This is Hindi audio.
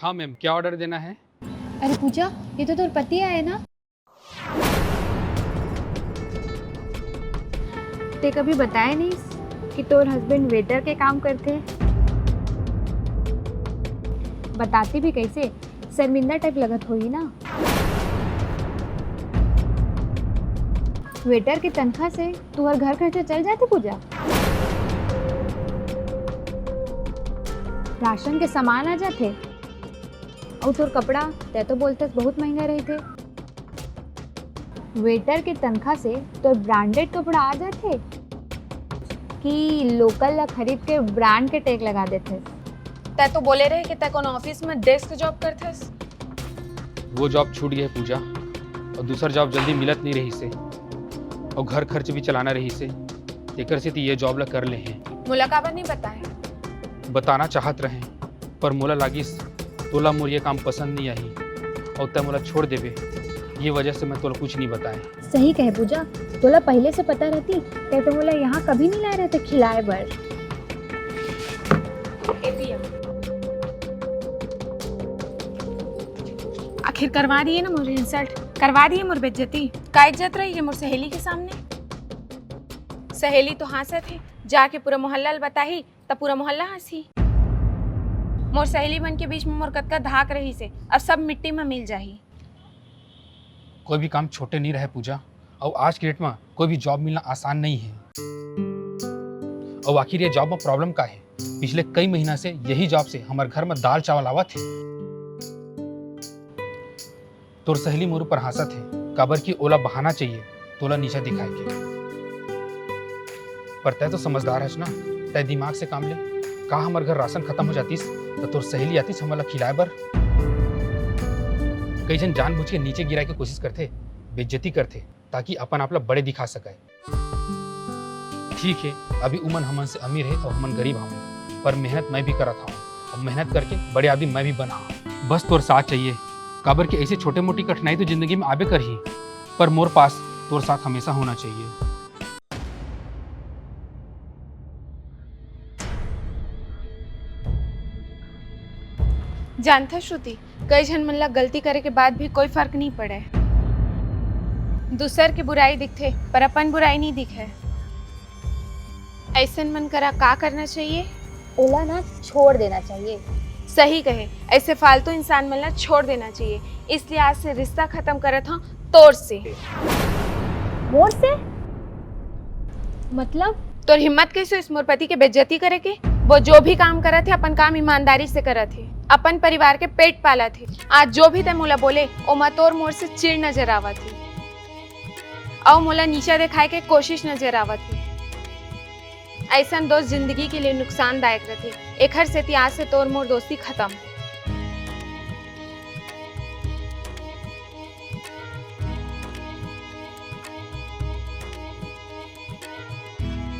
हाँ मैम, क्या ऑर्डर देना है? अरे पूजा, ये तो तोर पति आए ना। ते कभी बताया नहीं कि तोर हस्बैंड वेटर के काम करते। बताती भी कैसे, शर्मिंदा टाइप लगत होगी ना। वेटर की तनख्वाह से तू हर घर खर्चा चल जाती पूजा। राशन के सामान आ जाते और तोर कपड़ा ते तो बोलते बहुत महंगा रहे थे। वेटर की तनख्वाह से तोर ब्रांडेड कपड़ा आ जाते कि लोकल ला खरीद के ब्रांड के टैग लगा देते। तै तो बोले रहे कि तै कौन ऑफिस में डेस्क जॉब करथस। वो जॉब छूट गई पूजा, और दूसर जॉब जल्दी मिलत नहीं रही से, और घर खर्च भी चलाना रही से, तेकर से ये जॉब ला कर ले हैं। मुलाकाबा नहीं बताए। बताना चाहत रहे, पर मोला लागिस तोला मोर ये काम पसंद नहीं आई और तय मोला छोड़ देवे, ये वजह से मैं तोला कुछ नहीं बताए। सही कहे पूजा, तोला पहले से पता रहती ते तो बोला यहाँ कभी नहीं लाए रहते खिलाए बर। आखिर करवा दिए ना मोर इंसल्ट, करवा दिए मोर बेइज्जती। का इज्जत रही है मोर सहेली के सामने? सहेली तो हंसे थे, जाके पूरा मोहल्ला बताही तब पूरा मोहल्ला हंसी। मोर सहेली मन के बीच में मोर कतका धाक रही से, अब सब मिट्टी में मिल जाही। कोई भी काम छोटे नहीं रहे पूजा, और आज के डेट में कोई भी जॉब मिलना आसान नहीं है। और आखिर ये जॉब में प्रॉब्लम का है? पिछले कई महीना से यही जॉब से हमारे घर में दाल चावल आवत है। तोर सहेली मोर ऊपर हंसत है, काबर की ओला बहाना चाहिए तोला नीचा दिखाए के। पर तय तो समझदार है ना, तय दिमाग से काम ले। का हमारे घर राशन खत्म हो जातीस तो तोर सहेली आतीस हमारा खिलाए बर। कई जन जानबूझ के नीचे गिराए की कोशिश करते, बेइज्जती करते, ताकि अपन आपला बड़े दिखा सके। ठीक है, अभी उमन हमन से अमीर है तो हमन गरीब हूँ, पर मेहनत मैं भी करत हूँ, और मेहनत करके बड़े आदमी मैं भी बना हूँ। बस तोर साथ चाहिए, काबर के ऐसे छोटे मोटी कठिनाई तो जिंदगी में आबे कर ही, पर मोर पास तोर साथ हमेशा होना चाहिए। जानता श्रुति, कई जन मन ला गलती करे के बाद भी कोई फर्क नहीं पड़े। दूसर की बुराई दिखते पर अपन बुराई नहीं दिखे। ऐसन मन करा का करना चाहिए? ओला ना छोड़ देना चाहिए। सही कहे, ऐसे फालतू इंसान मन ला छोड़ देना चाहिए। इसलिए आज से रिश्ता खत्म करत हूँ तोर से। मोर से मतलब? तोर हिम्मत कैसे इस मोर पति के बेइज्जती करे के? वो जो भी काम करत थे अपन काम ईमानदारी से करत थे, अपन परिवार के पेट पाला थे। आज जो भी ते मोला बोले ओमा तोर मोर से चिड़ नजर आवत थी, और मोला नीचा दिखाए के कोशिश नजर आवत थी। ऐसा दोस्त जिंदगी के लिए नुकसानदायक रहते। एखर से आज से तोर मोर दोस्ती खत्म।